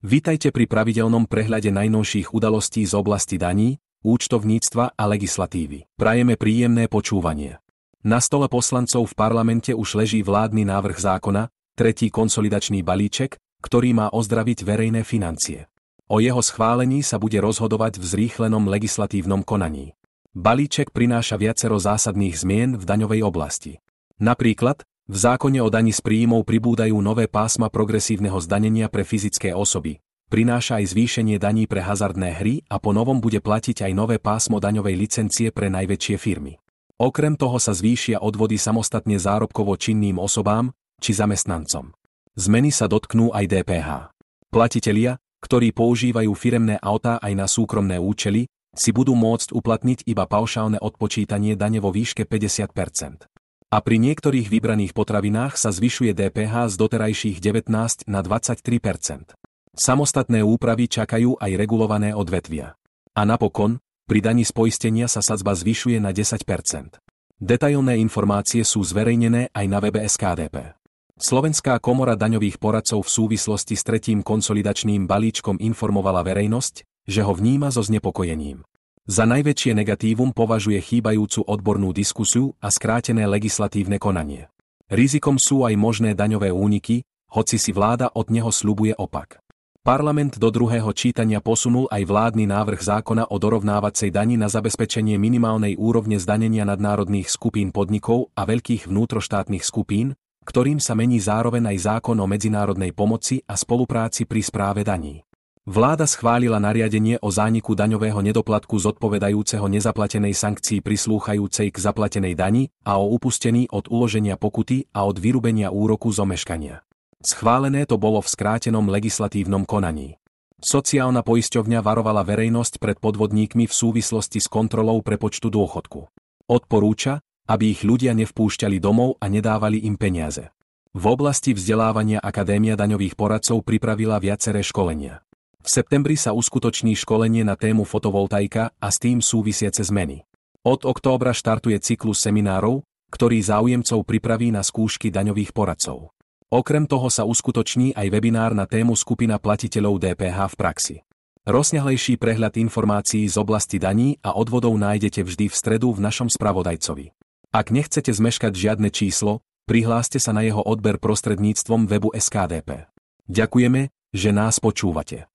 Vitajte pri pravidelnom prehľade najnovších udalostí z oblasti daní, účtovníctva a legislatívy. Prajeme príjemné počúvanie. Na stole poslancov v parlamente už leží vládny návrh zákona, tretí konsolidačný balíček, ktorý má ozdraviť verejné financie. O jeho schválení sa bude rozhodovať v zrýchlenom legislatívnom konaní. Balíček prináša viacero zásadných zmien v daňovej oblasti. Napríklad, v zákone o daní z príjmov pribúdajú nové pásma progresívneho zdanenia pre fyzické osoby, prináša aj zvýšenie daní pre hazardné hry a po novom bude platiť aj nové pásmo daňovej licencie pre najväčšie firmy. Okrem toho sa zvýšia odvody samostatne zárobkovo činným osobám či zamestnancom. Zmeny sa dotknú aj DPH. Platitelia, ktorí používajú firemné autá aj na súkromné účely, si budú môcť uplatniť iba paušálne odpočítanie dane vo výške 50%. A pri niektorých vybraných potravinách sa zvyšuje DPH z doterajších 19 na 23%. Samostatné úpravy čakajú aj regulované odvetvia. A napokon, pri daní z poistenia sa sadzba zvyšuje na 10%. Detailné informácie sú zverejnené aj na webe SKDP. Slovenská komora daňových poradcov v súvislosti s tretím konsolidačným balíčkom informovala verejnosť, že ho vníma so znepokojením. Za najväčšie negatívum považuje chýbajúcu odbornú diskusiu a skrátené legislatívne konanie. Rizikom sú aj možné daňové úniky, hoci si vláda od neho sľubuje opak. Parlament do druhého čítania posunul aj vládny návrh zákona o dorovnávacej dani na zabezpečenie minimálnej úrovne zdanenia nadnárodných skupín podnikov a veľkých vnútroštátnych skupín, ktorým sa mení zároveň aj zákon o medzinárodnej pomoci a spolupráci pri správe daní. Vláda schválila nariadenie o zániku daňového nedoplatku zodpovedajúceho nezaplatenej sankcii prislúchajúcej k zaplatenej dani a o upustení od uloženia pokuty a od vyrúbenia úroku z omeškania. Schválené to bolo v skrátenom legislatívnom konaní. Sociálna poisťovňa varovala verejnosť pred podvodníkmi v súvislosti s kontrolou prepočtu dôchodku. Odporúča, aby ich ľudia nevpúšťali domov a nedávali im peniaze. V oblasti vzdelávania Akadémia daňových poradcov pripravila viaceré školenia. V septembri sa uskutoční školenie na tému fotovoltaika a s tým súvisiace zmeny. Od októbra štartuje cyklus seminárov, ktorý záujemcov pripraví na skúšky daňových poradcov. Okrem toho sa uskutoční aj webinár na tému skupina platiteľov DPH v praxi. Rozsiahlejší prehľad informácií z oblasti daní a odvodov nájdete vždy v stredu v našom spravodajcovi. Ak nechcete zmeškať žiadne číslo, prihláste sa na jeho odber prostredníctvom webu SKDP. Ďakujeme, že nás počúvate.